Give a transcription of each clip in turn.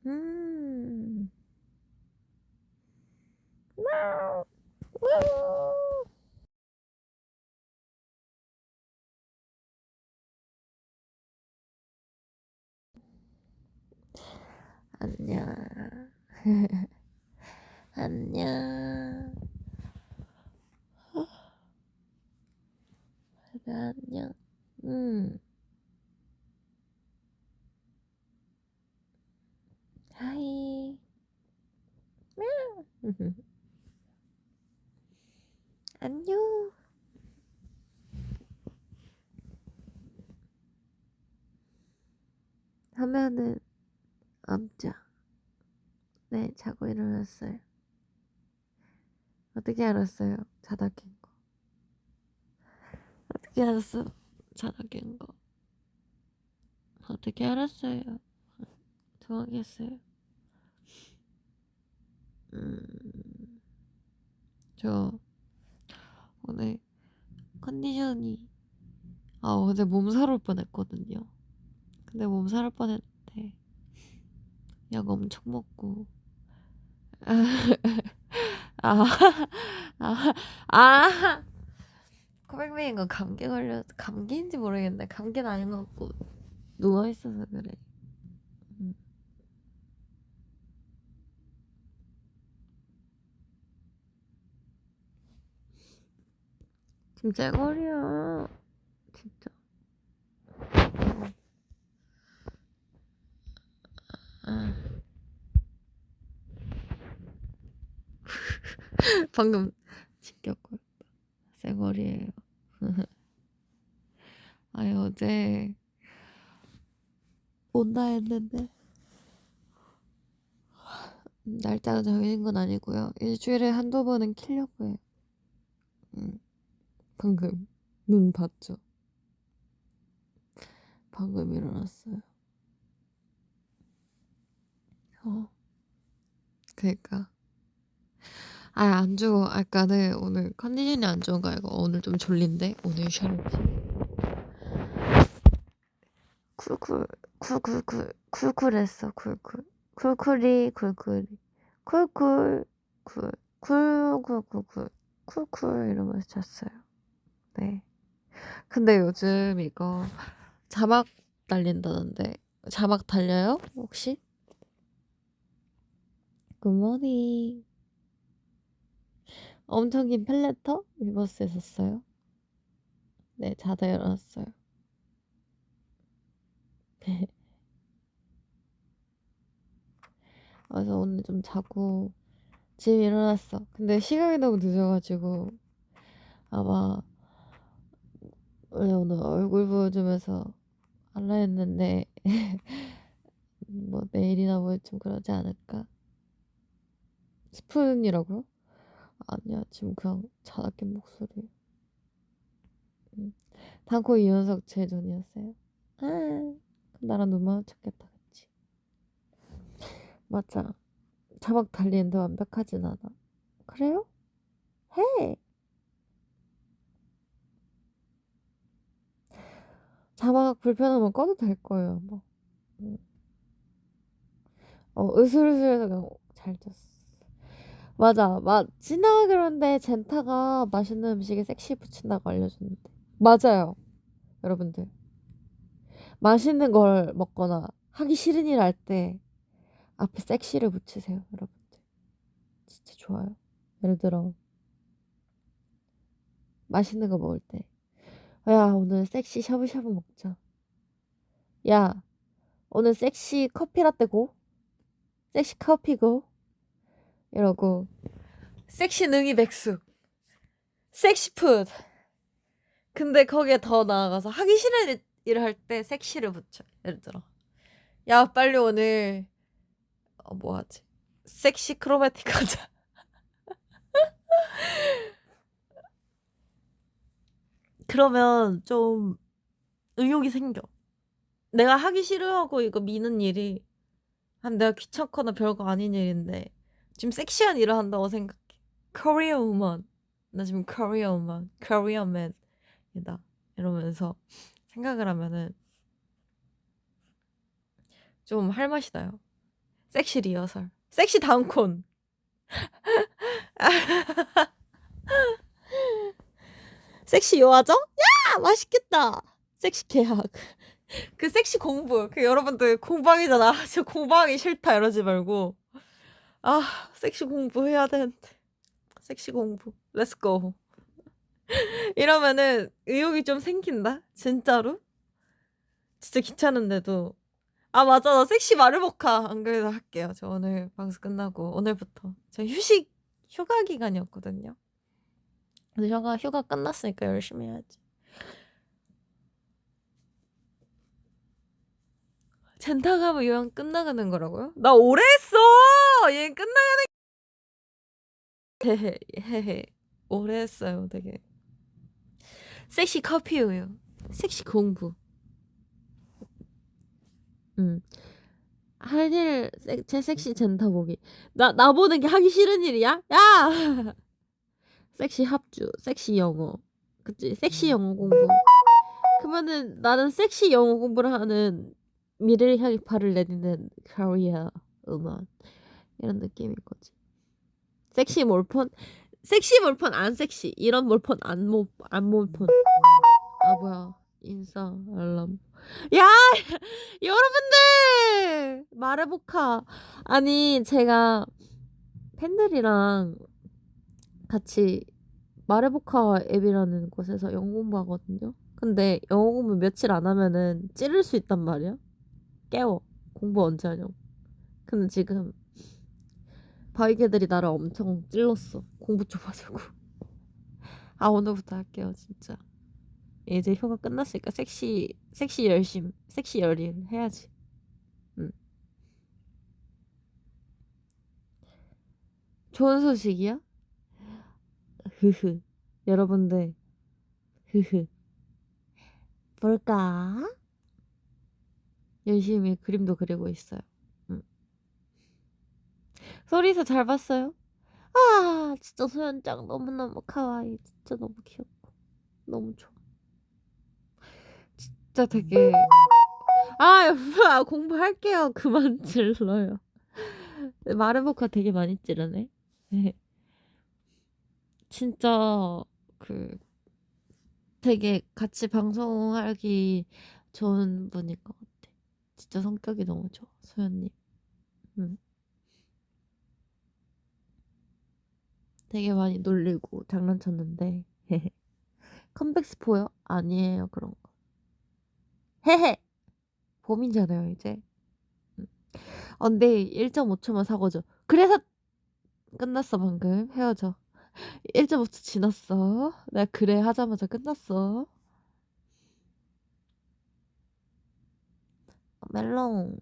음. 안녕. 안녕. 안녕. 하이. 안녕. 하면은 앉자. 네, 자고 일어났어요. 어떻게 알았어요? 자다 깬 거. 어떻게 알았어? 자다 깬 거. 어떻게 알았어요? 좋아하겠어요. 저 오늘 컨디션이 어제 몸살 올 뻔했거든요. 근데 몸살 올 뻔했는데 약 엄청 먹고 아, 아, 아, 코백맹인 건 감기인지 모르겠네. 감기는 아닌 것 같고 누워있어서 그래. 지금 쨍거리야. 진짜. 아. 방금 지켰고 쌩얼이에요. 아니 어제 온다 했는데 날짜가 정해진 건 아니고요. 일주일에 한두 번은 키려고 해요. 방금 눈 봤죠? 방금 일어났어요. 그니까 안 죽어. 아까는 오늘 컨디션이 안 좋은가 이거 오늘 좀 졸린데 오늘 쉬었지. 쿨쿨했어. 쿨쿨이 쿨쿨 이러면서 잤어요. 네. 근데 요즘 이거 자막 달린다던데 자막 달려요? 혹시? 굿모닝. 엄청 긴 펠레터 위버스에 샀어요. 네, 자다 일어났어요. 그래서 오늘 좀 자고 지금 일어났어. 근데 시간이 너무 늦어가지고 아마 원래 오늘 얼굴 보여주면서 할라 했는데 뭐 내일이나 뭐 좀 그러지 않을까? 스푼이라고요? 아니야, 지금 그냥 자다 깬 목소리. 단코 이윤석 제전이었어요. 나랑 눈 마주쳤겠다, 그치? 맞아. 자막 달리는데 완벽하진 않아. 그래요? 해! 자막 불편하면 꺼도 될 거예요, 뭐. 으슬으슬해서 그냥 잘 잤어. 맞아, 진짜 그런데 젠타가 맛있는 음식에 섹시 붙인다고 알려줬는데. 맞아요, 여러분들. 맛있는 걸 먹거나 하기 싫은 일 할 때 앞에 섹시를 붙이세요, 여러분들. 진짜 좋아요. 예를 들어 맛있는 거 먹을 때 야, 오늘 섹시 샤브샤브 먹자. 야, 오늘 섹시 커피라떼 고? 섹시 커피 고? 이러고 섹시 능이 백숙 섹시 푸드. 근데 거기에 더 나아가서 하기 싫은 일을 할 때 섹시를 붙여. 예를 들어 야, 빨리 오늘 뭐 하지? 섹시 크로마틱 하자. 그러면 좀 의욕이 생겨. 내가 하기 싫어하고 이거 미는 일이 내가 귀찮거나 별거 아닌 일인데 지금 섹시한 일을 한다고 생각해. Korean woman. 나 지금 Korean woman, Korean man이다. 이러면서 생각을 하면은 좀 할 맛이 나요. 섹시 리허설. 섹시 다운콘. 섹시 요하정? 야! 맛있겠다. 섹시 개학. 그 섹시 공부. 그 여러분들 공부하기잖아. 저 공부하기 싫다 이러지 말고. 아, 섹시 공부 해야 되는데. 섹시 공부. Let's go. 이러면은 의욕이 좀 생긴다. 진짜로? 진짜 귀찮은데도. 아, 맞아. 나 섹시 마르모카 안 그래도 할게요. 저 오늘 방송 끝나고 오늘부터. 저 휴가 기간이었거든요. 근데 휴가 끝났으니까 열심히 해야지. 젠타 가면 요양 끝나가는 거라고요? 나 오래 했어! 얘 끝나가는 헤헤 오래 했어요 되게. 섹시 커피 우유. 섹시 공부. 할 일, 제 섹시 젠타 보기. 나 보는 게 하기 싫은 일이야? 야! 섹시 합주, 섹시 영어. 그치? 섹시 영어 공부. 그러면은 나는 섹시 영어 공부를 하는 미래를 향해 발을 내딛는 커리어 음악. 이런 느낌인 거지. 섹시 몰폰? 섹시 몰폰 안 섹시. 이런 몰폰 안 몰폰. 아, 뭐야. 인싸 알람. 야! 여러분들! 말해보카. 아니, 제가 팬들이랑 같이 말해보카 앱이라는 곳에서 영어 공부하거든요. 근데 영어 공부 며칠 안 하면은 찌를 수 있단 말이야. 깨워. 공부 언제 하냐고. 근데 지금 바위개들이 나를 엄청 찔렀어. 공부 좀 하자고. 아, 오늘부터 할게요, 진짜. 이제 휴가 끝났으니까 섹시 열심, 섹시 열일 해야지. 좋은 소식이야? 흐흐. 여러분들, 흐흐. 볼까? 열심히 그림도 그리고 있어요. 소리서 잘 봤어요? 아, 진짜 소연짱 너무너무 카와이. 진짜 너무 귀엽고 너무 좋아. 진짜 되게. 아, 여보야, 공부할게요. 그만 질러요. 마르모카 되게 많이 찌르네. 진짜 그 되게 같이 방송하기 좋은 분인 것 같아. 진짜 성격이 너무 좋아, 소연님. 되게 많이 놀리고 장난쳤는데. 컴백 스포요? 아니에요, 그런 거. 헤헤. 봄이잖아요, 이제. 근데 1.5초만 사고죠. 그래서 끝났어, 방금. 헤어져. 1.5초 지났어. 내가 그래 하자마자 끝났어. 멜롱.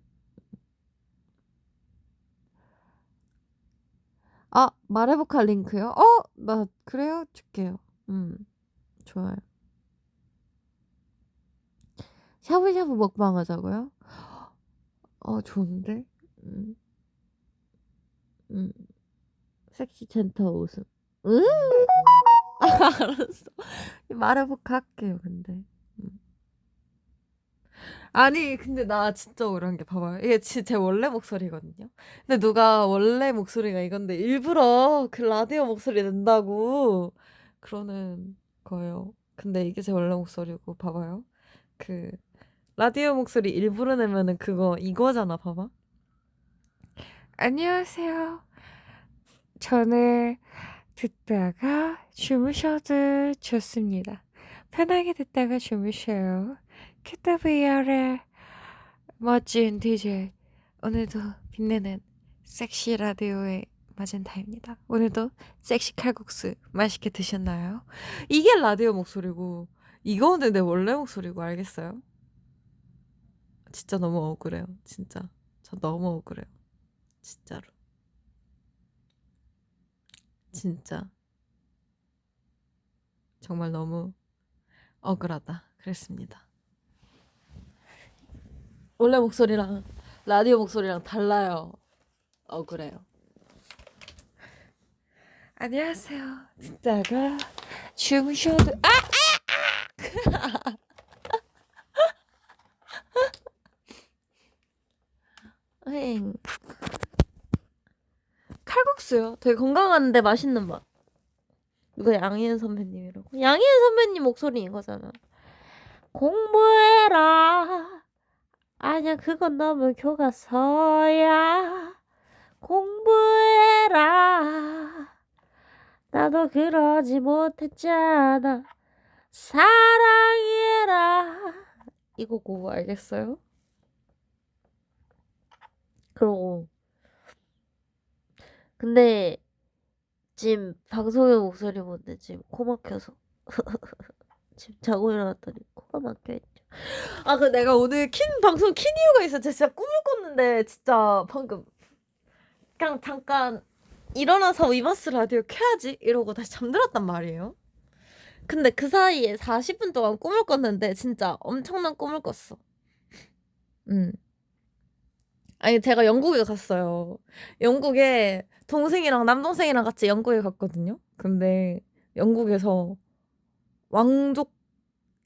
아, 말해볼까 링크요? 나 그래요? 줄게요. 좋아요. 샤브샤브 먹방 하자고요? 좋은데? 음, 음. 섹시 젠터 웃음. 응? 알았어. 말해볼까 할게요, 근데. 아니, 근데 나 진짜 억울한 게 봐봐요. 이게 제 원래 목소리거든요. 근데 누가 원래 목소리가 이건데 일부러 그 라디오 목소리 낸다고 그러는 거예요. 근데 이게 제 원래 목소리고 봐봐요. 그 라디오 목소리 일부러 내면은 그거 이거잖아, 봐봐. 안녕하세요. 저는 듣다가 주무셔도 좋습니다. 편하게 듣다가 주무셔요. 큐터VR의 멋진 DJ. 오늘도 빛내는 섹시 라디오의 마젠타입니다. 오늘도 섹시 칼국수 맛있게 드셨나요? 이게 라디오 목소리고 이거는 내 원래 목소리고 알겠어요? 진짜 너무 억울해요. 진짜. 저 너무 억울해요. 진짜로. 진짜. 정말 너무 억울하다. 그랬습니다. 원래 목소리랑 라디오 목소리랑 달라요. 억울해요. 안녕하세요. 듣다가 주무셔도 행 칼국수요. 되게 건강한데 맛있는 맛. 누가 양희은 선배님이라고? 양희은 선배님 목소리 이거잖아. 공부해라. 아니야 그건 너무 교과서야. 공부해라. 나도 그러지 못했잖아. 사랑해라. 이거고 알겠어요? 그러고 근데 지금 방송의 목소리 뭔데 지금 코 막혀서 지금 자고 일어났더니 코가 막혀있죠. 아 그 내가 오늘 방송 킨 이유가 있어. 진짜 꿈을 꿨는데 진짜 방금 그냥 잠깐 일어나서 위마스 라디오 켜야지 이러고 다시 잠들었단 말이에요. 근데 그 사이에 40분 동안 꿈을 꿨는데 진짜 엄청난 꿈을 꿨어. 아니 제가 영국에 갔어요. 영국에 동생이랑 남동생이랑 같이 영국에 갔거든요. 근데 영국에서 왕족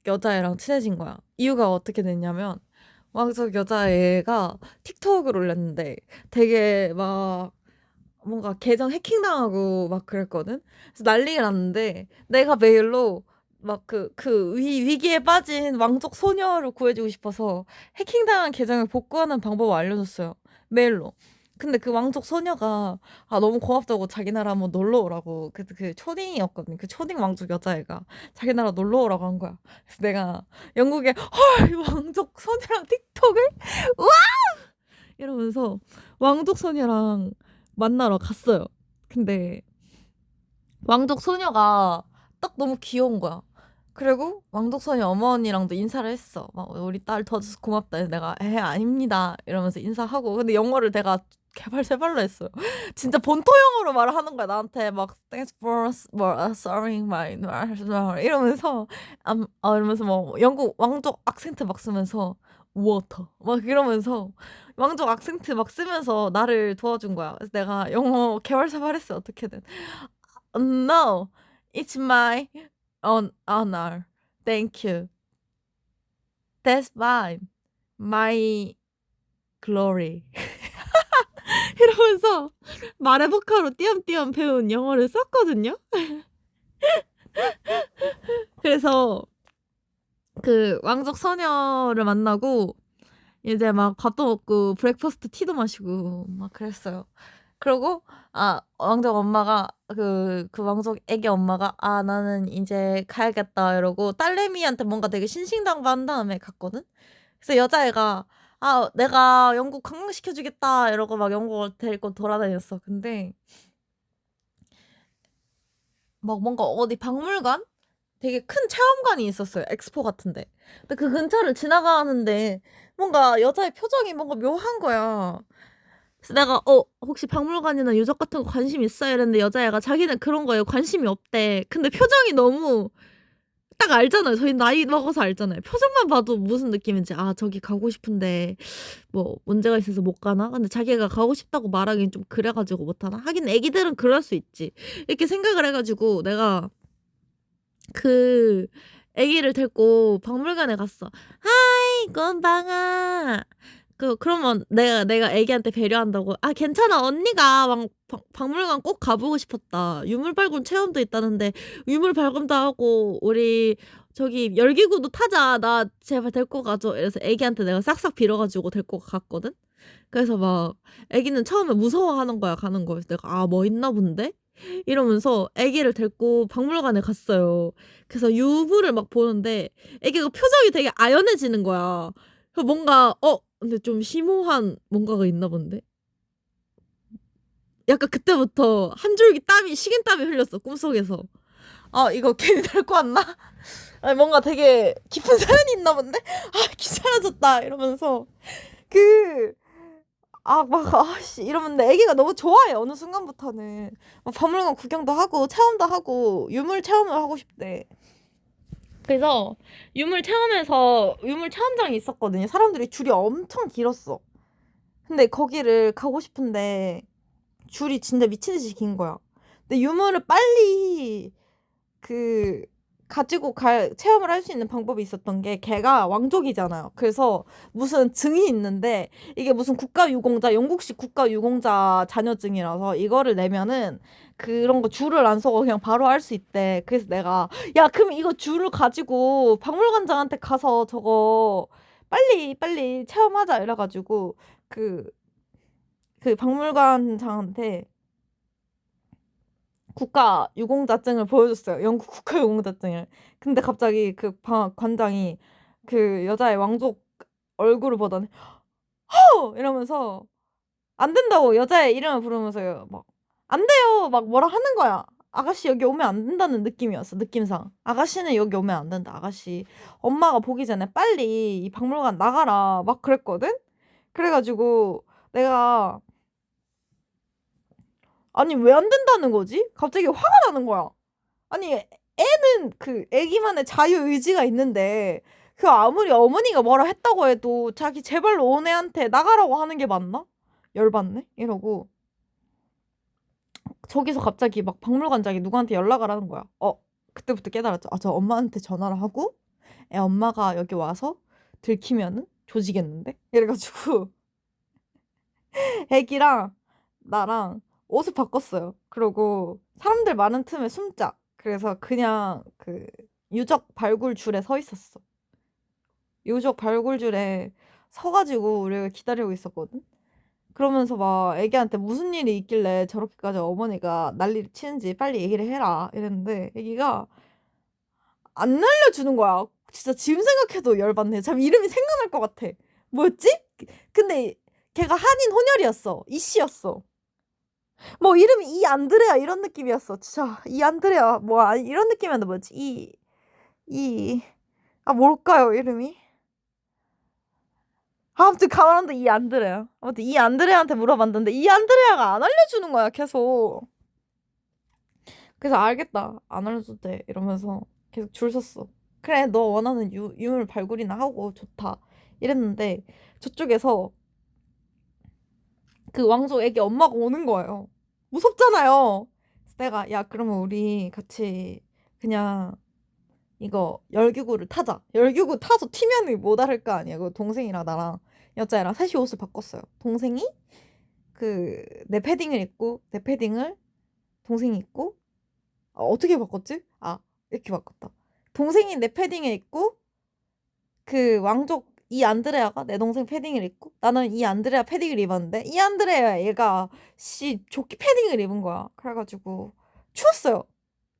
여자애랑 친해진 거야. 이유가 어떻게 됐냐면 왕족 여자애가 틱톡을 올렸는데 되게 막 뭔가 계정 해킹당하고 막 그랬거든. 그래서 난리가 났는데 내가 메일로 막 위기에 빠진 왕족 소녀를 구해주고 싶어서 해킹당한 계정을 복구하는 방법을 알려줬어요. 메일로. 근데 그 왕족 소녀가 너무 고맙다고 자기 나라 한번 놀러 오라고 그 초딩이었거든. 그 초딩 왕족 여자애가 자기 나라 놀러 오라고 한 거야. 그래서 내가 영국에 헐 왕족 소녀랑 틱톡을 와 이러면서 왕족 소녀랑 만나러 갔어요. 근데 왕족 소녀가 딱 너무 귀여운 거야. 그리고 왕족 소녀 어머니랑도 인사를 했어. 막 우리 딸 도와줘서 고맙다. 해서 내가 아닙니다 이러면서 인사하고 근데 영어를 내가 개발세발로 했어요. 진짜 본토 영어로 말을 하는 거야 나한테 막 thanks for serving my 이러면서 이러면서 뭐 영국 왕족 악센트 막 쓰면서 water 막 이러면서 왕족 악센트 막 쓰면서 나를 도와준 거야. 그래서 내가 영어 개발세발했어 어떻게든. No, it's my honor. Thank you. That's fine. My glory. 이러면서 말해보카로 띄엄띄엄 배운 영어를 썼거든요. 그래서 그 왕족 소녀를 만나고 이제 막 밥도 먹고 브렉퍼스트 티도 마시고 막 그랬어요. 그리고 왕족 엄마가 그 왕족 애기 엄마가 나는 이제 가야겠다 이러고 딸내미한테 뭔가 되게 신신당부한 다음에 갔거든. 그래서 여자애가 내가 영국 관광시켜주겠다 이러고 막 영국을 데리고 돌아다녔어. 근데 막 뭔가 어디 박물관? 되게 큰 체험관이 있었어요. 엑스포 같은데. 근데 그 근처를 지나가는데 뭔가 여자의 표정이 뭔가 묘한 거야. 그래서 내가 혹시 박물관이나 유적 같은 거 관심 있어요? 이랬는데 여자애가 자기는 그런 거에 관심이 없대. 근데 표정이 너무 딱 알잖아요. 저희 나이 먹어서 알잖아요. 표정만 봐도 무슨 느낌인지 저기 가고 싶은데 뭐 문제가 있어서 못 가나? 근데 자기가 가고 싶다고 말하기엔 좀 그래가지고 못하나? 하긴 애기들은 그럴 수 있지. 이렇게 생각을 해가지고 내가 그 애기를 데리고 박물관에 갔어. 하이 곤방아. 그러면 내가 애기한테 배려한다고 괜찮아 언니가 박물관 꼭 가보고 싶었다. 유물 발굴 체험도 있다는데 유물 발굴도 하고 우리 저기 열기구도 타자. 나 제발 데리고 가줘. 이래서 애기한테 내가 싹싹 빌어가지고 데리고 갔거든. 그래서 막 애기는 처음에 무서워하는 거야 가는 거. 그래서 내가 뭐 있나 본데? 이러면서 애기를 데리고 박물관에 갔어요. 그래서 유물을 막 보는데 애기가 표정이 되게 아연해지는 거야. 그래서 뭔가 근데 좀 심오한 뭔가가 있나 본데? 약간 그때부터 한 줄기 식은땀이 흘렸어 꿈속에서. 이거 괜히 데리고 왔나? 아니 뭔가 되게 깊은 사연이 있나 본데? 귀찮아졌다 이러면서 이러는데 애기가 너무 좋아해. 어느 순간부터는 막 박물관 구경도 하고 체험도 하고 유물 체험을 하고 싶대. 그래서 유물 체험장이 있었거든요. 사람들이 줄이 엄청 길었어. 근데 거기를 가고 싶은데 줄이 진짜 미친 듯이 긴 거야. 근데 유물을 빨리 그 가지고 갈 체험을 할 수 있는 방법이 있었던 게 걔가 왕족이잖아요. 그래서 무슨 증이 있는데 이게 무슨 국가유공자 영국식 국가유공자 자녀증이라서 이거를 내면은 그런 거 줄을 안 서고 그냥 바로 할 수 있대. 그래서 내가 야 그럼 이거 줄을 가지고 박물관장한테 가서 저거 빨리 체험하자 이래가지고 그 그 박물관장한테 국가 유공자증을 보여줬어요. 영국 국가 유공자증을. 근데 갑자기 그 관장이 그 여자의 왕족 얼굴을 보더니 허! 이러면서 안 된다고 여자의 이름을 부르면서요. 막 안 돼요. 막 뭐라 하는 거야. 아가씨 여기 오면 안 된다는 느낌이었어. 느낌상. 아가씨는 여기 오면 안 된다. 아가씨. 엄마가 보기 전에 빨리 이 박물관 나가라. 막 그랬거든? 그래가지고 내가 아니 왜 안 된다는 거지? 갑자기 화가 나는 거야. 아니 애는 그 애기만의 자유의지가 있는데 그 아무리 어머니가 뭐라 했다고 해도 자기 제발로 온 애한테 나가라고 하는 게 맞나? 열받네 이러고 저기서 갑자기 막 박물관장이 누구한테 연락을 하는 거야. 그때부터 깨달았죠. 아, 저 엄마한테 전화를 하고 애 엄마가 여기 와서 들키면은 조지겠는데? 이래가지고 애기랑 나랑 옷을 바꿨어요. 그리고 사람들 많은 틈에 숨자. 그래서 그냥 그 유적 발굴줄에 서 있었어. 유적 발굴줄에 서가지고 우리가 기다리고 있었거든. 그러면서 막 애기한테 무슨 일이 있길래 저렇게까지 어머니가 난리를 치는지 빨리 얘기를 해라 이랬는데 애기가 안 알려주는 거야. 진짜 지금 생각해도 열받네. 참 이름이 생각날 것 같아. 뭐였지? 근데 걔가 한인 혼혈이었어. 이씨였어. 뭐 이름이 이 안드레아 이런 느낌이었어. 진짜 이 안드레아 뭐 이런 느낌이었는데 뭐지? 뭘까요 이름이? 아무튼 가만한데 이 안드레아. 아무튼 이 안드레아한테 물어봤는데 이 안드레아가 안 알려주는 거야 계속. 그래서 알겠다 안 알려줘도 돼 이러면서 계속 줄 섰어. 그래 너 원하는 유물 발굴이나 하고 좋다 이랬는데 저쪽에서 그 왕족 애기 엄마가 오는 거예요. 무섭잖아요. 그래서 내가 야 그러면 우리 같이 그냥 이거 열기구를 타자. 열기구 타서 튀면은 못 알을 거 아니야. 그 동생이랑 나랑 여자애랑 셋이 옷을 바꿨어요. 동생이 그 내 패딩을 입고 내 패딩을 동생이 입고 어떻게 바꿨지? 이렇게 바꿨다. 동생이 내 패딩을 입고 그 왕족 이 안드레아가 내 동생 패딩을 입고 나는 이 안드레아 패딩을 입었는데 이 안드레아 얘가 조끼 패딩을 입은 거야. 그래가지고 추웠어요.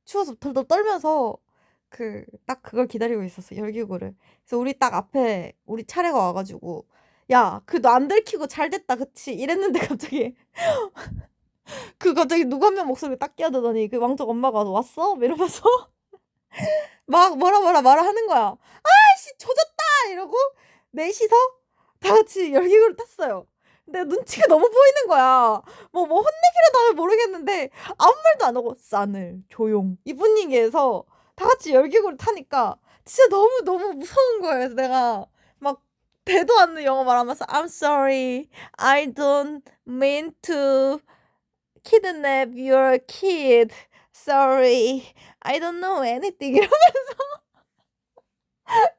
추워서 덜덜 떨면서 그 딱 그걸 기다리고 있었어 열기구를. 그래서 우리 딱 앞에 우리 차례가 와가지고 야 그 너 안 들키고 잘 됐다 그치 이랬는데 갑자기 갑자기 누구 한 명 목소리 딱 끼어들더니 그 왕족 엄마가 왔어? 이러면서 막 뭐라 말을 하는 거야. 아이씨 조졌다 이러고 넷이서 다 같이 열기구를 탔어요. 근데 눈치가 너무 보이는 거야. 뭐 혼내기라도 하면 모르겠는데 아무 말도 안 하고 싸늘 조용 이 분위기에서 다 같이 열기구를 타니까 진짜 너무 무서운 거예요. 그래서 내가 막 대도 않는 영어 말하면서 I'm sorry, I don't mean to kidnap your kid. Sorry, I don't know anything. 이러면서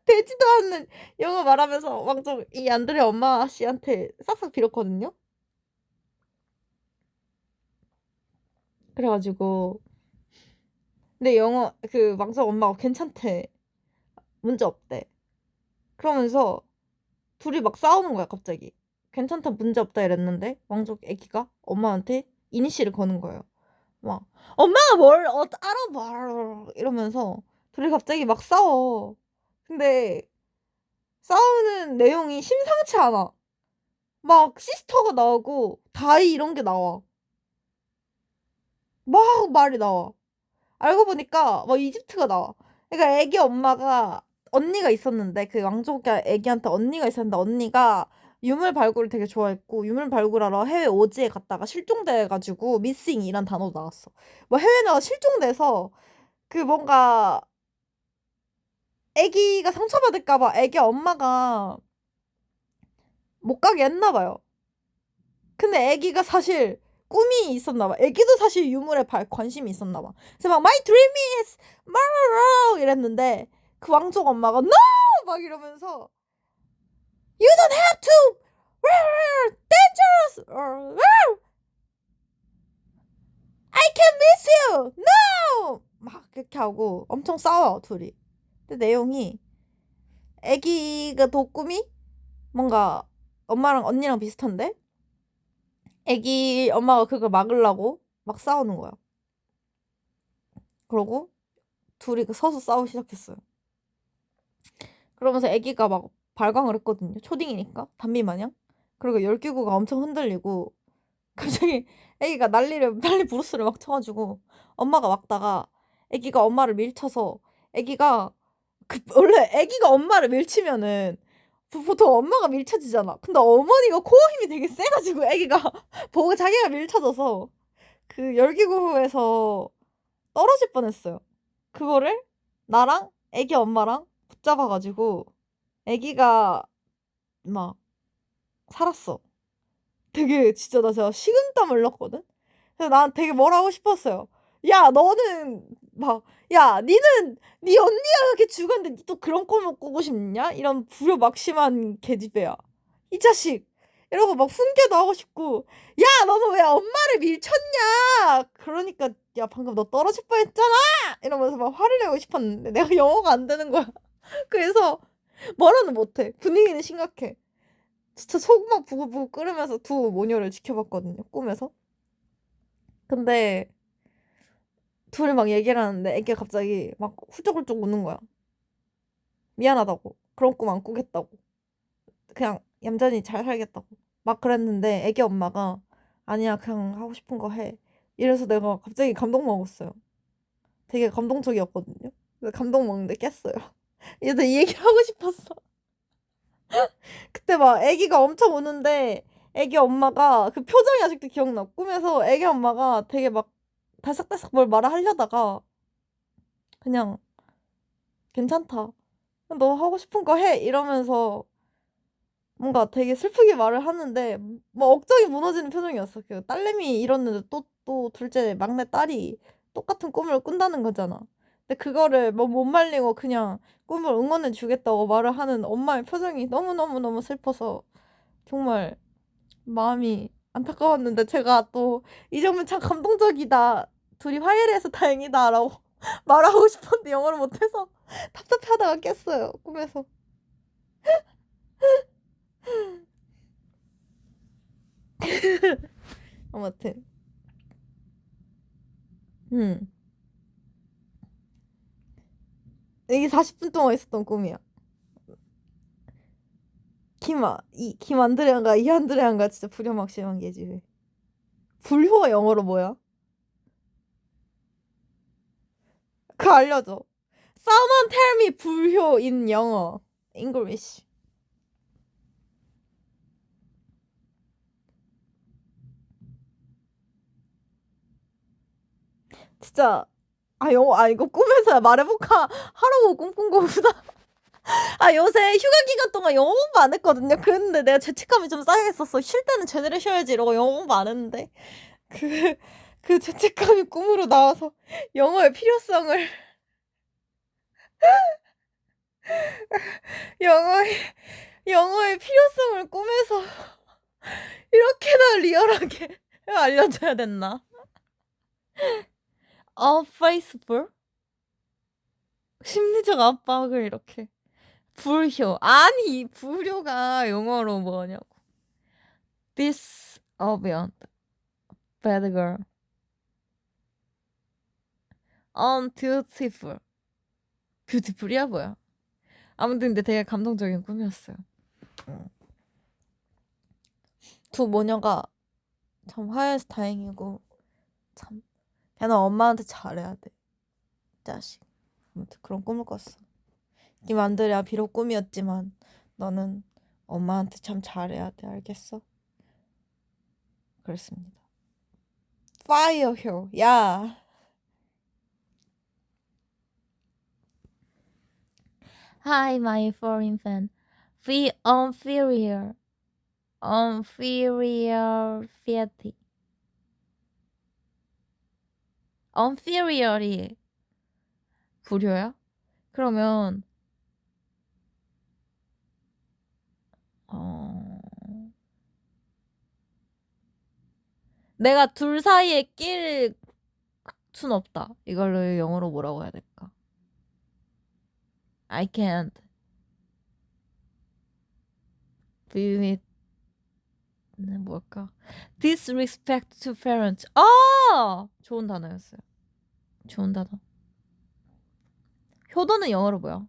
되지도 않는 영어 말하면서 왕족 이 안드레 엄마 씨한테 싹싹 빌었거든요. 그래가지고 근데 영어 그 왕족 엄마가 괜찮대. 문제 없대. 그러면서 둘이 막 싸우는 거야 갑자기. 괜찮다 문제 없다 이랬는데 왕족 애기가 엄마한테 이니시를 거는 거예요. 막 엄마가 뭘 알아봐 이러면서 둘이 갑자기 막 싸워. 근데 싸우는 내용이 심상치 않아. 막 시스터가 나오고 다이 이런 게 나와. 막 말이 나와. 알고 보니까 막 이집트가 나와. 그러니까 애기 엄마가 언니가 있었는데 그 왕족 애기한테 언니가 있었는데 언니가 유물 발굴을 되게 좋아했고 유물 발굴하러 해외 오지에 갔다가 실종돼가지고 미싱이란 단어도 나왔어. 뭐 해외 나가 실종돼서 그 뭔가 애기가 상처받을까봐 애기 엄마가 못 가게 했나 봐요. 근데 애기가 사실 꿈이 있었나 봐. 애기도 사실 유물에 관심이 있었나 봐. 그래서 막 My dream is 이랬는데 그 왕족 엄마가 No! 막 이러면서 You don't have to! Dangerous! I can miss you! No! 막 그렇게 하고 엄청 싸워요 둘이. 근데 내용이 애기가 꿈이 뭔가 엄마랑 언니랑 비슷한데 애기 엄마가 그걸 막으려고 막 싸우는 거야. 그러고 둘이 서서 싸우기 시작했어요. 그러면서 애기가 막 발광을 했거든요. 초딩이니까 단비 마냥. 그리고 열기구가 엄청 흔들리고 갑자기 애기가 난리 부르스를 막 쳐가지고 엄마가 막다가 애기가 엄마를 밀쳐서 애기가 원래 애기가 엄마를 밀치면은 보통 엄마가 밀쳐지잖아. 근데 어머니가 코어 힘이 되게 세가지고 애기가 보고 자기가 밀쳐져서 그 열기구에서 떨어질 뻔했어요. 그거를 나랑 애기 엄마랑 붙잡아가지고 애기가 막 살았어. 되게 진짜 나 진짜 식은땀 흘렸거든. 그래서 난 되게 뭘 하고 싶었어요. 야 너는 막 야 니는 니 언니가 그렇게 죽었는데 니 또 그런 꿈을 꾸고 싶냐? 이런 불효막심한 계집애야. 이 자식. 이러고 막 훈계도 하고 싶고 야 너는 왜 엄마를 밀쳤냐? 그러니까 야 방금 너 떨어질 뻔했잖아. 이러면서 막 화를 내고 싶었는데 내가 영어가 안 되는 거야. 그래서 뭐라는 못해. 분위기는 심각해. 진짜 속 막 부글부글 끓으면서 두 모녀를 지켜봤거든요. 꿈에서. 근데 둘이 막 얘기를 하는데 애기가 갑자기 막 훌쩍훌쩍 웃는 거야. 미안하다고. 그런 꿈 안 꾸겠다고. 그냥 얌전히 잘 살겠다고. 막 그랬는데 애기 엄마가 아니야 그냥 하고 싶은 거 해. 이래서 내가 갑자기 감동 먹었어요. 되게 감동적이었거든요. 근데 감동 먹는데 깼어요. 그래서 이 얘기를 하고 싶었어. 그때 막 애기가 엄청 우는데 애기 엄마가 그 표정이 아직도 기억나. 꿈에서 애기 엄마가 되게 막 달싹달싹 뭘 말을 하려다가 그냥 괜찮다. 너 하고 싶은 거 해. 이러면서 뭔가 되게 슬프게 말을 하는데 뭐 억장이 무너지는 표정이었어. 그 딸내미 잃었는데 또 둘째 막내 딸이 똑같은 꿈을 꾼다는 거잖아. 근데 그거를 뭐 못 말리고 그냥 꿈을 응원해 주겠다고 말을 하는 엄마의 표정이 너무너무너무 슬퍼서 정말 마음이 안타까웠는데 제가 또 이 장면 참 감동적이다. 둘이 화해를 해서 다행이다라고 말하고 싶었는데 영어를 못해서 답답하다가 깼어요. 꿈에서. 아무튼 이게 40분 동안 있었던 꿈이야. 김안드레안가 이안드레안가 진짜 불효막심한 계집애. 불효가 영어로 뭐야? 그거 알려줘. Someone tell me 불효 in 영어. English. 진짜 영어 이거 꿈에서야 말해볼까 하라고 꿈꾼 거구나. 요새 휴가 기간 동안 영어 공부 안 했거든요. 그런데 내가 죄책감이 좀 쌓여있었어. 쉴 때는 제대로 쉬어야지 이러고 영어 공부 안 했는데 그 죄책감이 꿈으로 나와서 영어의 필요성을 영어의 영어의 필요성을 꿈에서 이렇게나 리얼하게 알려줘야 됐나? faithful? 심리적 압박을 이렇게 불효 아니 불효가 영어로 뭐냐고. disobedient bad girl undutiful 뷰티풀이야 뭐야. 아무튼 근데 되게 감동적인 꿈이었어요. 두 모녀가 참 화해해서 다행이고 참 걔는 엄마한테 잘해야 돼 자식. 아무튼 그런 꿈을 꿨어. 김안드레아 비록 꿈이었지만 너는 엄마한테 참 잘해야 돼 알겠어? 그랬습니다. Fire hero 야 Hi my foreign fan Feel inferiority inferior이 불효야? 그러면 내가 둘 사이에 낄 순 없다. 이걸로 영어로 뭐라고 해야 될까? I can't be with 뭘까? Disrespect to parents. 좋은 단어였어요. 좋은 단어. 효도는 영어로 뭐야?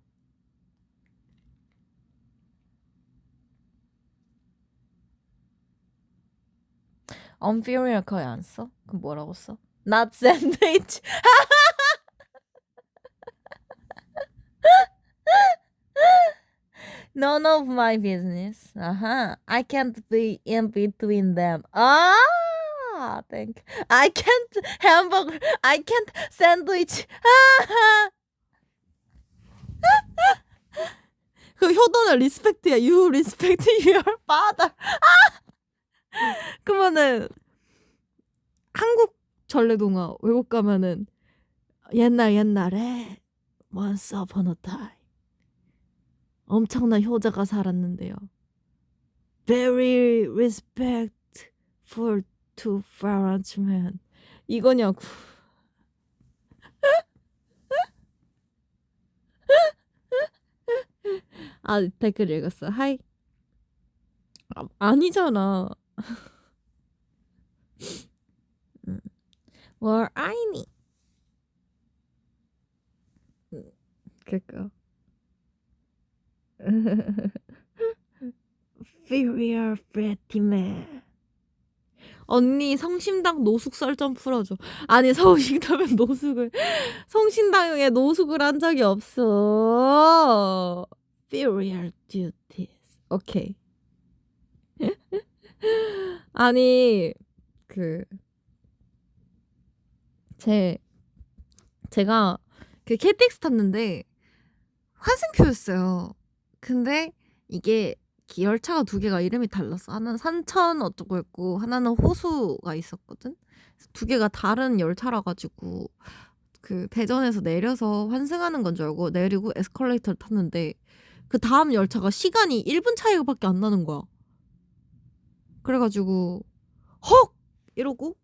inferior 거의 안 써? 그럼 뭐라고 써? Not sandwich. None of my business. I can't be in between them. Thank. I can't hamburger. I can't sandwich. 그 효도는 리스펙트야. You respect your father. 그러면은 한국 전래동화 외국 가면은 옛날에 once upon a time 엄청난 효자가 살았는데요. Very respectful to parents man. 이거냐고. 댓글 읽었어. 하이. 아니잖아. Where I need. 그니까. Inferior pretty man. 언니 성심당 노숙 썰 좀 풀어줘. 아니 성심당은 성심당에 노숙을 한 적이 없어. Inferior duties. 오케이. 아니 제가 그 KTX 탔는데 환승표였어요. 근데 이게 열차가 두 개가 이름이 달랐어. 하나는 산천 어쩌고 했고 하나는 호수가 있었거든. 두 개가 다른 열차라 가지고 그 대전에서 내려서 환승하는 건 줄 알고 내리고 에스컬레이터를 탔는데 그 다음 열차가 시간이 1분 차이밖에 안 나는 거야. 그래가지고 헉! 이러고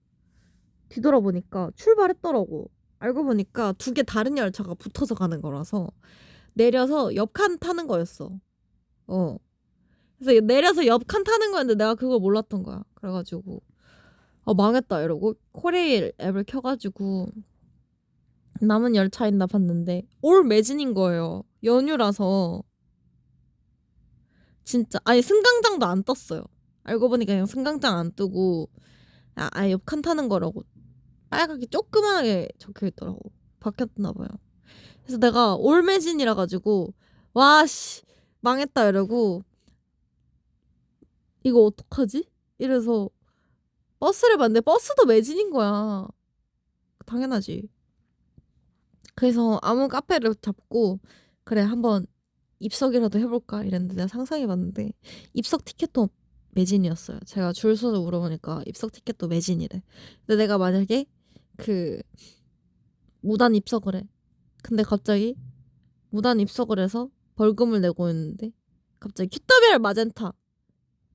뒤돌아보니까 출발했더라고. 알고 보니까 두 개 다른 열차가 붙어서 가는 거라서 내려서 옆 칸 타는 거였어. 그래서 내려서 옆 칸 타는 거였는데 내가 그걸 몰랐던 거야. 그래가지고 망했다 이러고 코레일 앱을 켜가지고 남은 열차 있나 봤는데 올 매진인 거예요. 연휴라서 진짜 아니 승강장도 안 떴어요. 알고 보니까 그냥 승강장 안 뜨고 아예 옆 칸 타는 거라고 빨갛게 조그만하게 적혀있더라고. 바뀌었나 봐요. 그래서 내가 올 매진이라 가지고 와씨 망했다 이러고 이거 어떡하지? 이래서 버스를 봤는데 버스도 매진인 거야. 당연하지. 그래서 아무 카페를 잡고 그래 한번 입석이라도 해볼까 이랬는데 내가 상상해봤는데 입석 티켓도 매진이었어요. 제가 줄 서서 물어보니까 입석 티켓도 매진이래. 근데 내가 만약에 그 무단 입석을 해. 근데 갑자기 무단 입석을 해서 벌금을 내고 있는데 갑자기 QWR 마젠타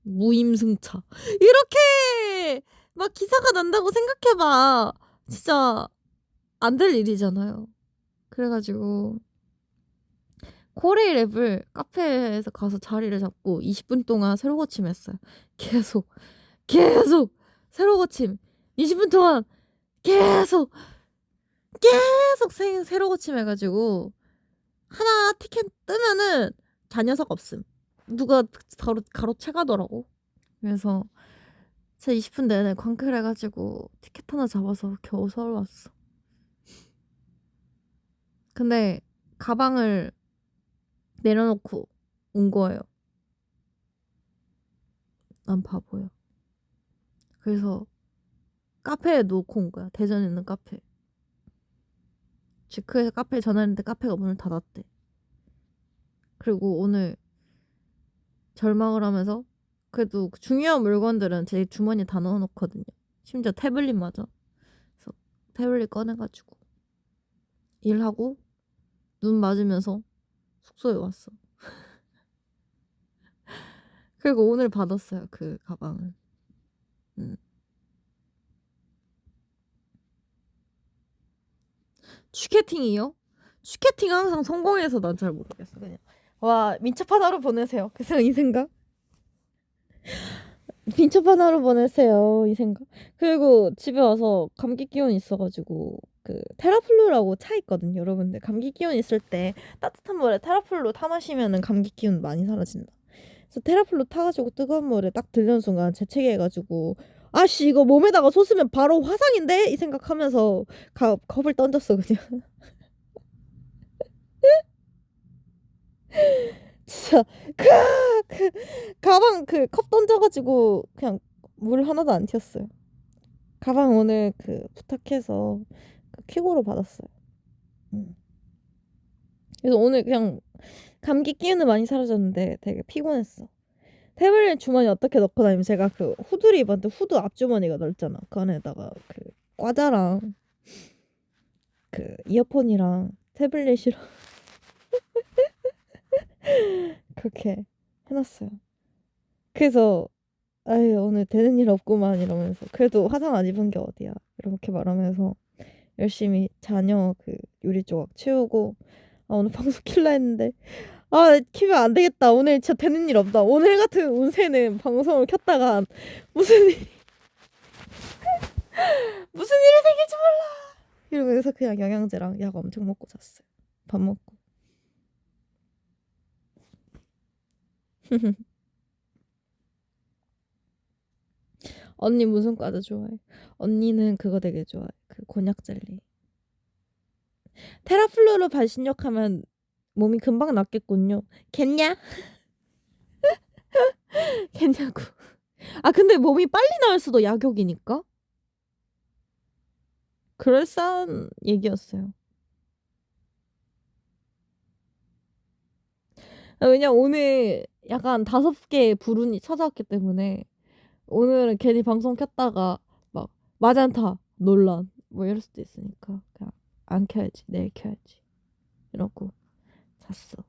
무임승차 이렇게 막 기사가 난다고 생각해봐. 진짜 안 될 일이잖아요. 그래가지고 코레일 앱을 카페에서 가서 자리를 잡고 20분 동안 새로 고침했어요. 계속 새로 고침 20분 동안 계속 새로 고침해가지고 하나 티켓 뜨면은 자녀석 없음. 누가 가로채 가더라고. 그래서 제 20분 내내 광클해가지고 티켓 하나 잡아서 겨우 서울 왔어. 근데 가방을 내려놓고 온 거예요. 난 바보야. 그래서 카페에 놓고 온 거야. 대전에 있는 카페. 지크에서 카페에 전화했는데 카페가 문을 닫았대. 그리고 오늘 절망을 하면서 그래도 중요한 물건들은 제 주머니에 다 넣어놓거든요. 심지어 태블릿마저. 그래서 태블릿 꺼내가지고 일하고 눈 맞으면서 숙소에 왔어. 그리고 오늘 받았어요, 그 가방을. 취캐팅이요? 취캐팅 항상 성공해서 난 잘 모르겠어. 그냥 와 민첩한 하루 보내세요. 이 생각. 민첩한 하루 보내세요 이 생각. 그리고 집에 와서 감기 기운 있어가지고 그 테라플루라고 차 있거든요. 여러분들 감기 기운 있을 때 따뜻한 물에 테라플루 타 마시면은 감기 기운 많이 사라진다. 그래서 테라플루 타가지고 뜨거운 물에 딱 들려는 순간 재채기해가지고 아씨 이거 몸에다가 솟으면 바로 화상인데 이 생각하면서 컵을 던졌어 그냥. 진짜 그 가방 그 컵 던져가지고 그냥 물 하나도 안 튀었어요. 가방 오늘 그 부탁해서 그 퀵으로 받았어요. 그래서 오늘 그냥 감기 기운은 많이 사라졌는데 되게 피곤했어. 태블릿 주머니 어떻게 넣고 다니면 제가 그 후드를 입었는데 후드 앞주머니가 넓잖아. 그 안에다가 그 과자랑 그 이어폰이랑 태블릿이랑 그렇게 해놨어요. 그래서 아유 오늘 되는 일 없구만 이러면서 그래도 화상 안 입은 게 어디야 이렇게 말하면서 열심히 자녀 그 요리 조각 치우고 아 오늘 방송 킬라 했는데 아 키면 안 되겠다. 오늘 진짜 되는 일 없다. 오늘 같은 운세는 방송을 켰다가 무슨 일이 무슨 일이 생길지 몰라 이러면서 그냥 영양제랑 약 엄청 먹고 잤어요. 밥 먹고. 언니 무슨 과자 좋아해? 언니는 그거 되게 좋아해. 그 곤약 젤리. 테라플루로 반신욕하면 몸이 금방 낫겠군요. 겠냐? 겠냐고. 아 근데 몸이 빨리 나을 수도 약욕이니까. 그럴싸한 얘기였어요. 왜냐 오늘 약간 5개의 불운이 찾아왔기 때문에 오늘은 괜히 방송 켰다가 막 마젠타 논란 뭐 이럴 수도 있으니까 그냥 안 켜야지 내일 켜야지 이러고 잤어.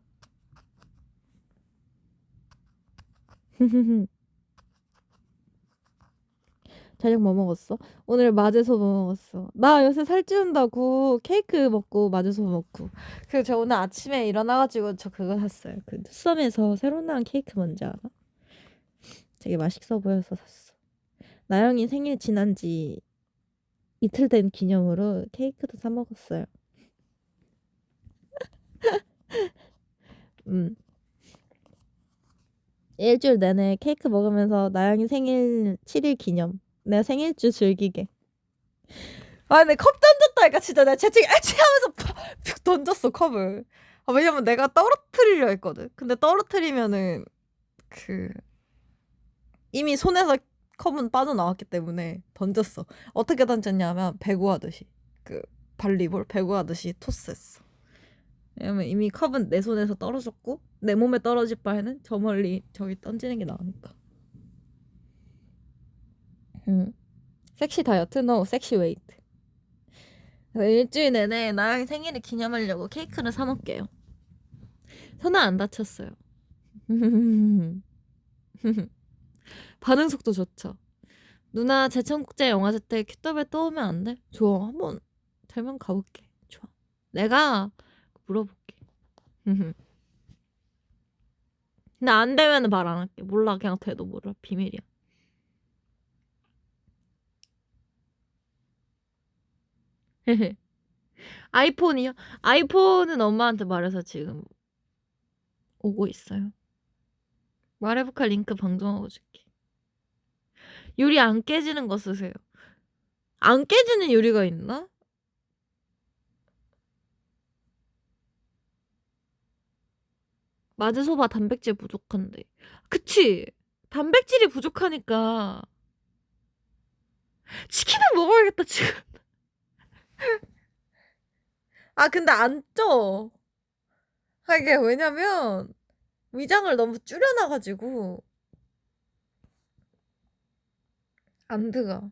저녁 뭐 먹었어? 오늘 마제소 뭐 먹었어? 나 요새 살찌운다고 케이크 먹고 마제소 먹고. 그 저 오늘 아침에 일어나가지고 저 그거 샀어요. 그 투썸에서 새로 나온 케이크 뭔지 알아? 되게 맛있어 보여서 샀어. 나영이 생일 지난 지 이틀 된 기념으로 케이크도 사 먹었어요. 일주일 내내 케이크 먹으면서 나영이 생일 7일 기념. 내가 생일주 즐기게. 아 근데 컵 던졌다니까 진짜 내가 재채기 애취 하면서 푹 던졌어 컵을. 아 왜냐면 내가 떨어뜨리려 했거든. 근데 떨어뜨리면은 그 이미 손에서 컵은 빠져나왔기 때문에 던졌어. 어떻게 던졌냐면 배구 하듯이 그 발리볼 배구 하듯이 토스했어. 왜냐면 이미 컵은 내 손에서 떨어졌고 내 몸에 떨어질 바에는 저 멀리 저기 던지는 게 나으니까. 섹시 다이어트? No, 섹시 웨이트. 일주일 내내 나영이 생일을 기념하려고 케이크를 사 먹게요. 손은 안 다쳤어요. 반응 속도 좋죠. 누나 제천국제영화제 때 큐더벨 또 오면 안 돼? 좋아. 한번 되면 가볼게. 좋아. 내가 물어볼게. 근데 안 되면 말 안 할게. 몰라. 그냥 돼도 몰라. 비밀이야. 아이폰이요? 아이폰은 엄마한테 말해서 지금 오고 있어요. 말해볼까? 링크 방송하고 줄게. 유리 안 깨지는 거 쓰세요. 안 깨지는 유리가 있나? 마제소바 단백질 부족한데. 그치? 단백질이 부족하니까 치킨을 먹어야겠다 지금. 아 근데 안 쪄. 이게 왜냐면 위장을 너무 줄여놔가지고 안 들어가.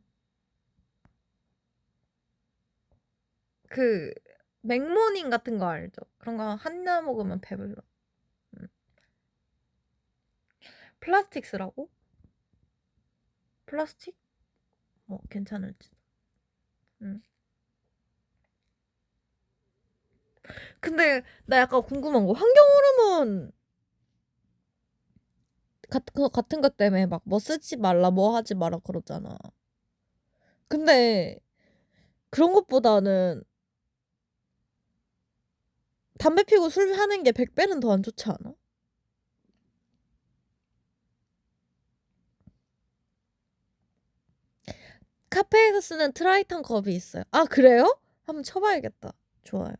그 맥모닝 같은 거 알죠? 그런 거 한나 먹으면 배불러. 플라스틱 쓰라고? 플라스틱? 괜찮을지. 근데 나 약간 궁금한 거 환경 호르몬 같은 것 때문에 막 뭐 쓰지 말라 뭐 하지 마라 그러잖아. 근데 그런 것보다는 담배 피우고 술 하는 게 100배는 더 안 좋지 않아? 카페에서 쓰는 트라이탄 컵이 있어요. 아 그래요? 한번 쳐봐야겠다. 좋아요.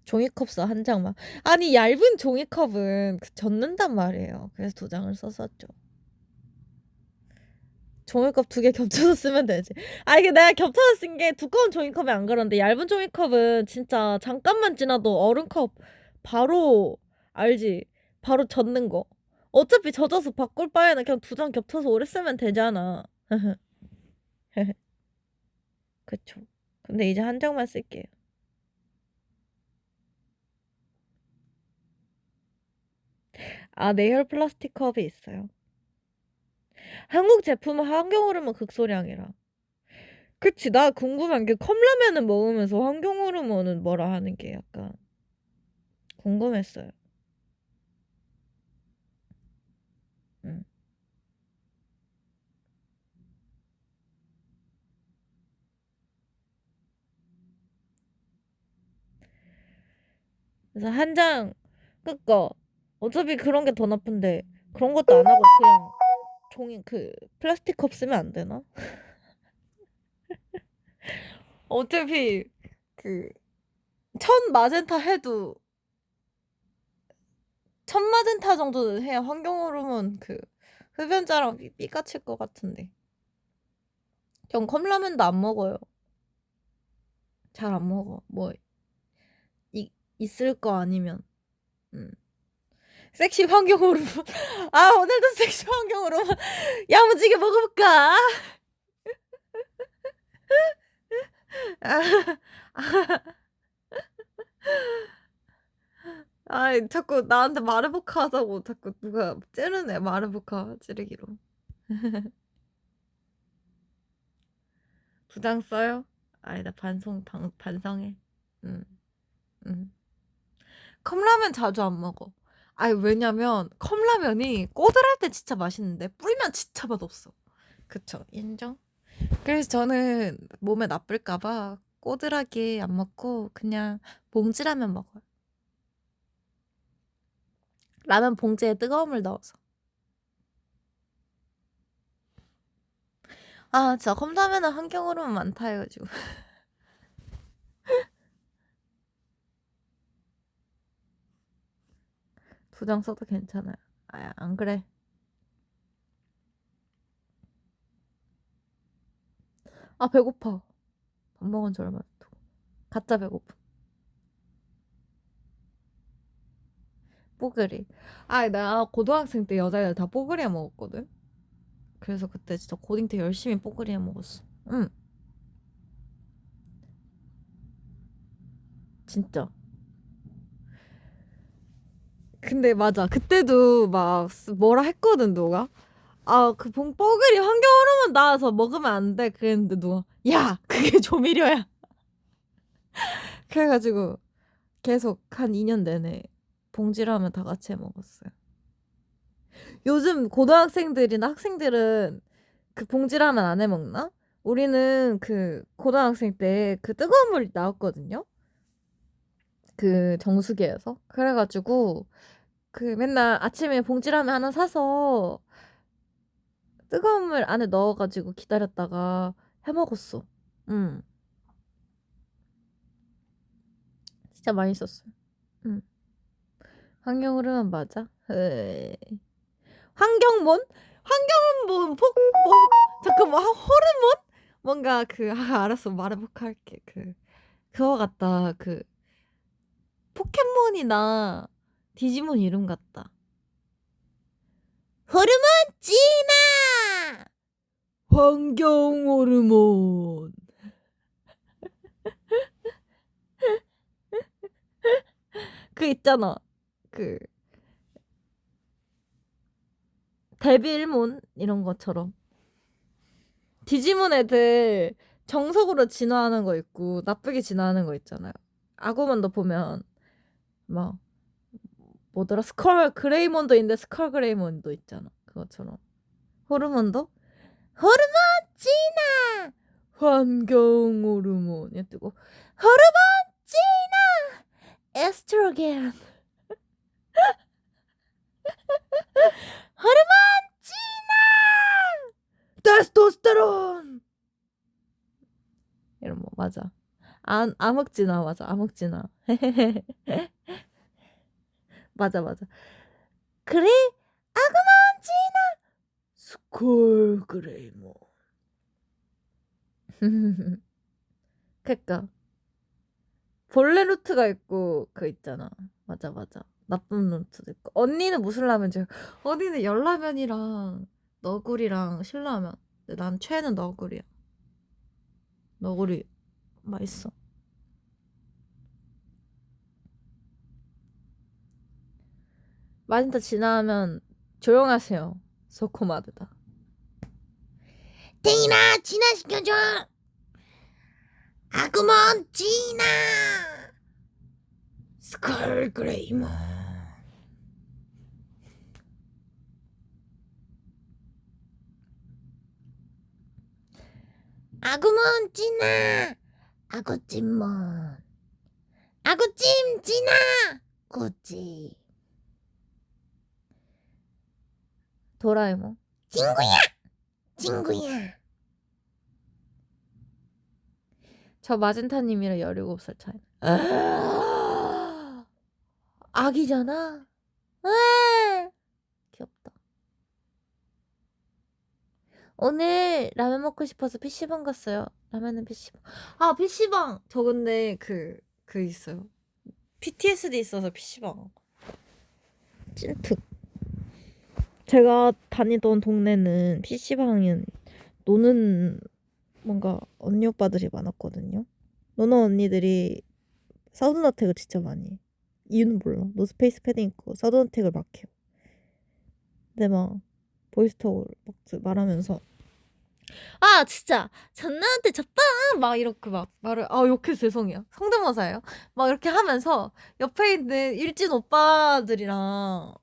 종이컵 써 한 장만. 아니 얇은 종이컵은 젖는단 말이에요. 그래서 2장을 썼었죠. 종이컵 2개 겹쳐서 쓰면 되지. 이게 내가 겹쳐서 쓴 게 두꺼운 종이컵이 안 그런데 얇은 종이컵은 진짜 잠깐만 지나도 얼음컵 바로 알지? 바로 젖는 거. 어차피 젖어서 바꿀 바에는 그냥 2장 겹쳐서 오래 쓰면 되잖아. 그쵸. 근데 이제 한 장만 쓸게요. 내열 플라스틱 컵이 있어요. 한국 제품은 환경 호르몬 극소량이라. 그치, 나 궁금한 게 컵라면을 먹으면서 환경 호르몬은 뭐라 하는 게 약간 궁금했어요. 응. 그래서 한 장, 그니까 어차피 그런 게 더 나쁜데 그런 것도 안 하고 그냥 종이 플라스틱 컵 쓰면 안 되나? 어차피 천 마젠타 해도 천 마젠타 정도는 해야 환경 호르몬 흡연자랑 삐까칠 것 같은데. 전 컵라면도 안 먹어요. 잘 안 먹어. 있을 거 아니면. 섹시 환경 호르몬. 오늘도 섹시 환경 호르몬. 야무지게 먹어볼까? 자꾸 나한테 마르보카 하자고 자꾸 누가 찌르네. 마르보카 찌르기로. 2장 써요? 나 반성해. 응. 컵라면 자주 안 먹어. 왜냐면 컵라면이 꼬들할 때 진짜 맛있는데 뿌리면 진짜 맛없어. 그쵸? 인정? 그래서 저는 몸에 나쁠까봐 꼬들하게 안 먹고 그냥 봉지라면 먹어요. 라면 봉지에 뜨거운 물 넣어서. 진짜 컵라면은 환경 호르몬 많다 해가지고. 2장 써도 괜찮아요. 안 그래. 배고파. 밥 먹은 지 얼마 됐고. 가짜 배고픔. 뽀글이. 나 고등학생 때 여자애들 다 뽀글이 해 먹었거든. 그래서 그때 진짜 고딩 때 열심히 뽀글이 해 먹었어. 응, 진짜. 근데 맞아. 그때도 막 뭐라 했거든, 누가. 뽀글이 환경 호르몬 나와서 먹으면 안 돼. 그랬는데 누가, 야, 그게 조미료야. 그래가지고 계속 한 2년 내내 봉지라면 다 같이 해 먹었어요. 요즘 고등학생들이나 학생들은 봉지라면 안 해 먹나? 우리는 고등학생 때 뜨거운 물 나왔거든요. 정수기에서. 그래가지고 맨날 아침에 봉지라면 하나 사서 뜨거운 물 안에 넣어가지고 기다렸다가 해 먹었어. 응, 진짜 맛있었어. 응. 환경 흐르면 맞아? 환경몬? 환경몬 잠깐만 호르몬? 뭔가 알았어 말해볼까 할게. 그거 같다. 포켓몬이나 디지몬 이름 같다. 호르몬 진화! 환경 호르몬. 그 있잖아. 그 데빌몬 이런 것처럼 디지몬 애들 정석으로 진화하는 거 있고 나쁘게 진화하는 거 있잖아요. 아구몬도 보면 막 뭐더라 스컬 그레이몬도 있는데 스컬 그레이몬도 있잖아. 그것처럼 호르몬도 호르몬 진화 환경 호르몬이 뜨고 호르몬 진화 에스트로겐 호르몬 진화 테스토스테론 이런 뭐 맞아. 암흑진화 맞아. 암흑진화. 맞아 맞아. 그래 아구몬 진화 스콜 그레이몬. 그니까 본래 루트가 있고 그 있잖아. 맞아 맞아. 나쁜 루트도 있고. 언니는 무슨 라면 좋아? 언니는 열라면이랑 너구리랑 신라면. 근데 난 최애는 너구리야. 너구리 맛있어. 마진타 지나면 조용하세요. 소코마드다. 땡이나 진화시켜줘. 아구몬 진화 스컬 그레이몬. 아구몬 진화 아구찜몬 아구찜 진화 구찌 도라에몽 친구야 저 마젠타님이랑 17살 차이. 아기잖아. 귀엽다. 오늘 라면 먹고 싶어서 PC방 갔어요. 라면은 PC방. 아 PC방 저 근데 그 있어요. PTSD 있어서 PC방 찐특. 제가 다니던 동네는 PC방은 노는 뭔가 언니 오빠들이 많았거든요. 노는 언니들이 사우드어택을 진짜 많이 해. 이유는 몰라. 노스페이스 패딩 입고 사우드어택을 막 해요. 근데 막 보이스톡을 막 말하면서 아 진짜 전나한테 졌다 막 이렇게 막 말을 욕해서 죄송해요. 성대모사예요. 막 이렇게 하면서 옆에 있는 일진 오빠들이랑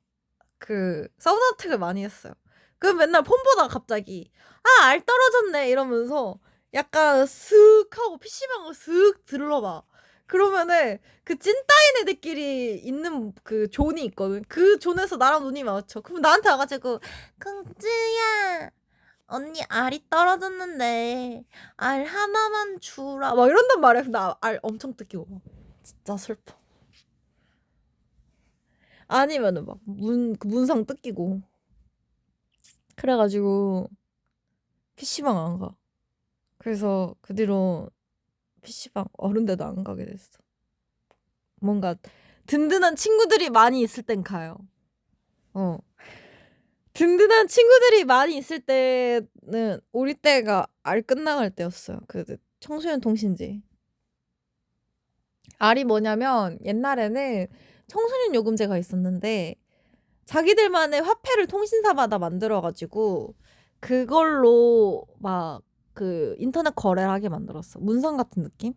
그 사우나택을 많이 했어요. 그럼 맨날 폰 보다가 갑자기 알 떨어졌네 이러면서 약간 슥 하고 PC방을 슥 들러봐. 그러면은 그 찐따인 애들끼리 있는 그 존이 있거든. 그 존에서 나랑 눈이 마주쳐. 그럼 나한테 와가지고 긍쯔야 언니 알이 떨어졌는데 알 하나만 주라 막 이런단 말이야. 근데 알 엄청 뜯기고 막 진짜 슬퍼. 아니면은 막 문상 뜯기고 그래가지고 PC방 안 가. 그래서 그 뒤로 PC방 어른데도 안 가게 됐어. 뭔가 든든한 친구들이 많이 있을 땐 가요. 든든한 친구들이 많이 있을 때는 우리 때가 알 끝나갈 때였어요. 그 청소년 통신지. 알이 뭐냐면 옛날에는 청소년 요금제가 있었는데 자기들만의 화폐를 통신사마다 만들어가지고 그걸로 막 그 인터넷 거래를 하게 만들었어. 문상 같은 느낌?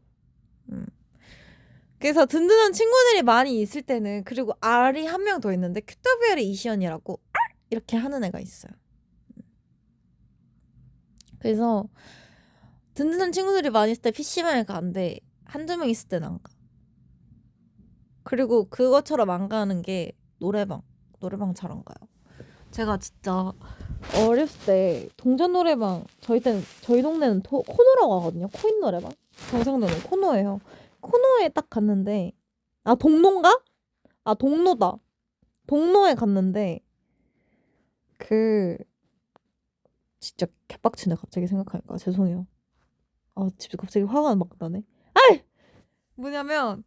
그래서 든든한 친구들이 많이 있을 때는 그리고 R이 한 명 더 있는데 QWER의 이시연이라고 이렇게 하는 애가 있어요. 그래서 든든한 친구들이 많이 있을 때 PC방에 가는데 한두 명 있을 때는 안 가. 그리고 그것처럼 안 가는 게 노래방 잘 안 가요. 제가 진짜 어렸을 때 동전 노래방 저희 동네는 코노라고 하거든요. 코인 노래방. 경상도는 코노예요. 코노에 딱 갔는데 동로인가? 동로다. 동로에 갔는데 그 진짜 개빡치네 갑자기 생각하니까 죄송해요. 집에 갑자기 화가 막 나네. 아이 뭐냐면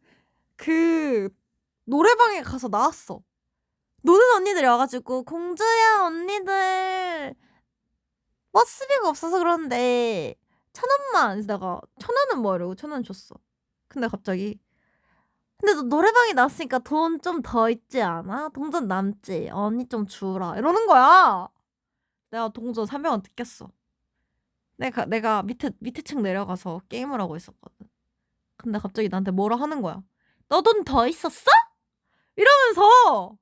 그 노래방에 가서 나왔어. 노는 언니들이 와가지고 공주야 언니들 버스비가 없어서 그러는데 1,000원만. 그래서 내가 1,000원은 뭐 이러고 1,000원 줬어. 근데 갑자기 근데 너 노래방에 나왔으니까 돈 좀 더 있지 않아? 동전 남지? 언니 좀 주라 이러는 거야. 내가 동전 300원 뜯겼어. 내가 밑에 층 내려가서 게임을 하고 있었거든. 근데 갑자기 나한테 뭐라 하는 거야. 너 돈 더 있었어? 이러면서.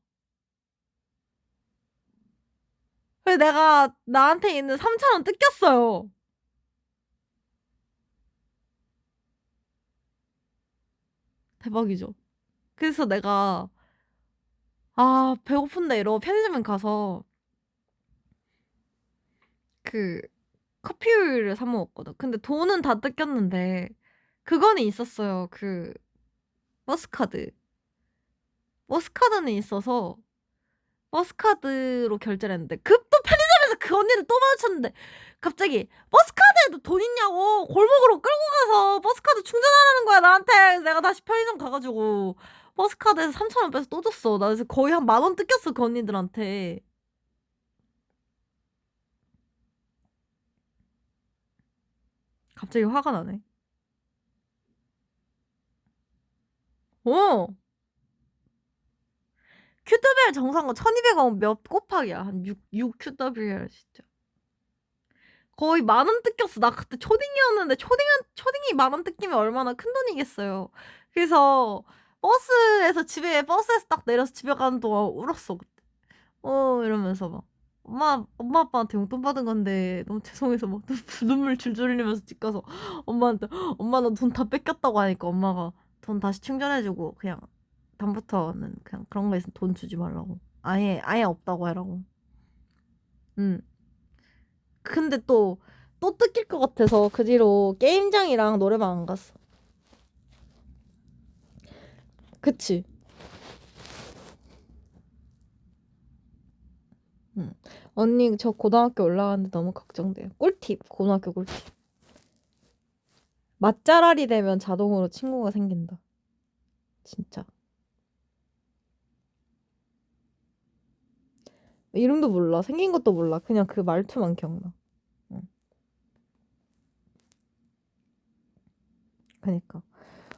그래서 내가 나한테 있는 3,000원 뜯겼어요. 대박이죠. 그래서 내가 배고픈데 이러고 편의점에 가서 그 커피를 사 먹었거든. 근데 돈은 다 뜯겼는데 그거는 있었어요. 그 버스카드. 버스카드는 있어서 버스카드로 결제를 했는데 또 편의점에서 그 언니를 또 마주쳤는데 갑자기 버스카드에도 돈 있냐고 골목으로 끌고 가서 버스카드 충전하라는 거야 나한테. 그래서 내가 다시 편의점 가가지고 버스카드에서 3,000원 빼서 또 줬어. 나 그래서 거의 한 10,000원 뜯겼어 그 언니들한테. 갑자기 화가 나네. 어. QWR 정상가 1,200원 몇 곱하기야. 한 6 QWR 진짜. 거의 10,000원 뜯겼어. 나 그때 초딩이었는데 초딩이 10,000원 뜯기면 얼마나 큰 돈이겠어요. 그래서 버스에서 딱 내려서 집에 가는 동안 울었어 그때. 이러면서 막 엄마 아빠한테 용돈 받은 건데 너무 죄송해서 막 눈물 줄줄 흘리면서 집 가서 엄마한테 엄마 나 돈 다 뺏겼다고 하니까 엄마가 돈 다시 충전해주고 그냥 다음부터는 그냥 그런 거 있으면 돈 주지 말라고. 아예 없다고 해라고. 응. 근데 또 뜯길 것 같아서 그 뒤로 게임장이랑 노래방 안 갔어. 그치? 응. 언니 저 고등학교 올라가는데 너무 걱정돼요. 꿀팁. 고등학교 꿀팁. 맛잘알이 되면 자동으로 친구가 생긴다. 진짜. 이름도 몰라. 생긴 것도 몰라. 그냥 그 말투만 기억나. 응. 그니까.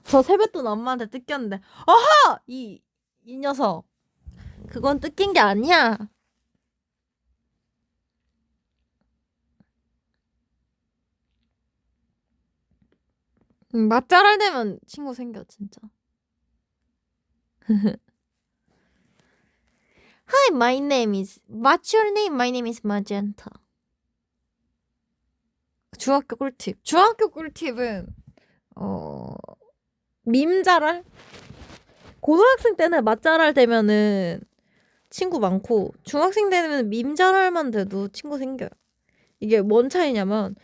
저 세뱃돈 엄마한테 뜯겼는데, 아하! 이 녀석. 그건 뜯긴 게 아니야. 맛잘알 되면 친구 생겨, 진짜. Hi, my name is. What's your name? My name is Magenta. 중학교 꿀팁. 중학교 꿀팁은 밈잘알? 고등학생 때는 맛잘알 되면은 친구 많고 중학생 되면 밈잘알만 돼도 친구 생겨요. 이게 뭔 차이냐면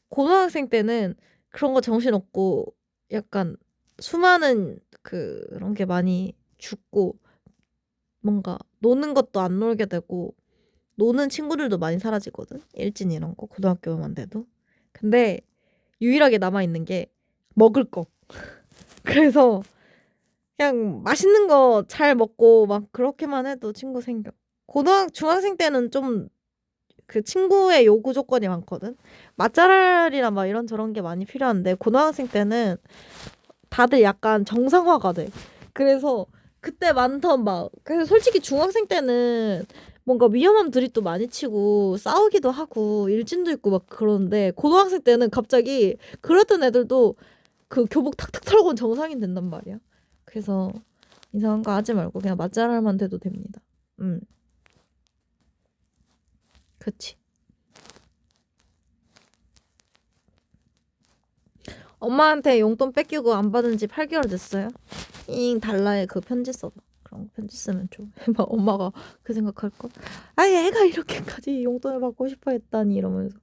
고등학생 때는 그런 거 정신없고 약간 수많은 그런 게 많이 죽고 뭔가 노는 것도 안 놀게 되고 노는 친구들도 많이 사라지거든. 일진 이런 거 고등학교만 돼도. 근데 유일하게 남아있는 게 먹을 거. 그래서 그냥 맛있는 거 잘 먹고 막 그렇게만 해도 친구 생겨. 중학생 때는 좀 그 친구의 요구 조건이 많거든. 맛잘알이나 막 이런저런 게 많이 필요한데 고등학생 때는 다들 약간 정상화가 돼. 그래서 그때 많던 막 그래서 솔직히 중학생 때는 뭔가 위험한 드립도 많이 치고 싸우기도 하고 일진도 있고 막 그러는데 고등학생 때는 갑자기 그랬던 애들도 그 교복 탁탁 털고 온 정상인 된단 말이야. 그래서 이상한 거 하지 말고 그냥 맛잘알만 돼도 됩니다. 그치. 엄마한테 용돈 뺏기고 안 받은 지 8개월 됐어요. 달라에 그 편지 써봐. 그럼 편지 쓰면 좀 막 엄마가 그 생각할걸. 애가 이렇게까지 용돈을 받고 싶어 했다니 이러면서.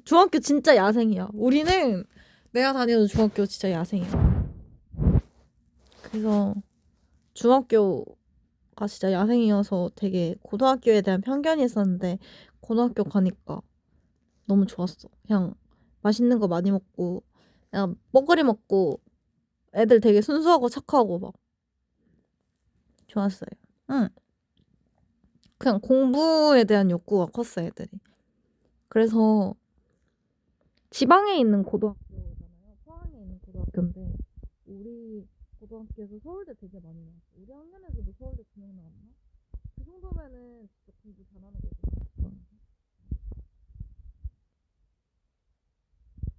중학교 진짜 야생이야. 우리는 내가 다니는 중학교 진짜 야생이야. 그래서 중학교가 진짜 야생이어서 되게 고등학교에 대한 편견이 있었는데 고등학교 가니까 너무 좋았어. 그냥 맛있는 거 많이 먹고 그냥 먹거리 먹고 애들 되게 순수하고 착하고 막 좋았어요. 응. 그냥 공부에 대한 욕구가 컸어 애들이. 그래서 지방에 있는 고등학교잖아요. 포항에 있는 고등학교인데 우리 고등학교에서 서울대 되게 많이 나왔어. 우리 학년에서도 서울대 2명 나왔나? 그 정도면은 진짜 공부 잘하는 거거든.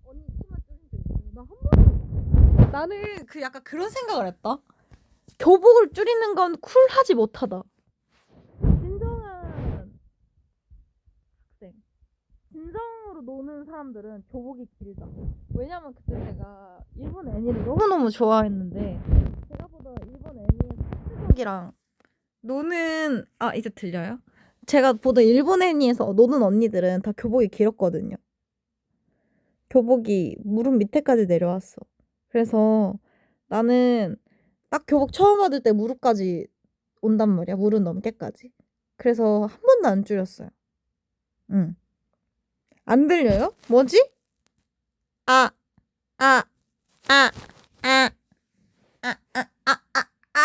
언니 치마 줄인 적 있어요? 나 한 번도. 나는 그 약간 그런 생각을 했다. 교복을 줄이는 건 쿨하지 못하다. 진정한 학생, 진정으로 노는 사람들은 교복이 길다. 왜냐면 그때 제가 일본 애니를 너무너무 좋아했는데 제가 보던 일본 애니에서 하트족이랑 노는 이제 들려요? 제가 보던 일본 애니에서 노는 언니들은 다 교복이 길었거든요. 교복이 무릎 밑에까지 내려왔어. 그래서 나는 딱 교복 처음 받을 때 무릎까지 온단 말이야. 무릎 넘게까지. 그래서 한 번도 안 줄였어요. 응. 안 들려요? 뭐지? 아, 아, 아, 아, 아, 아, 아, 아, 아,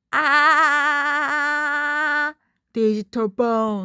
아, 아, 디지털 바운스.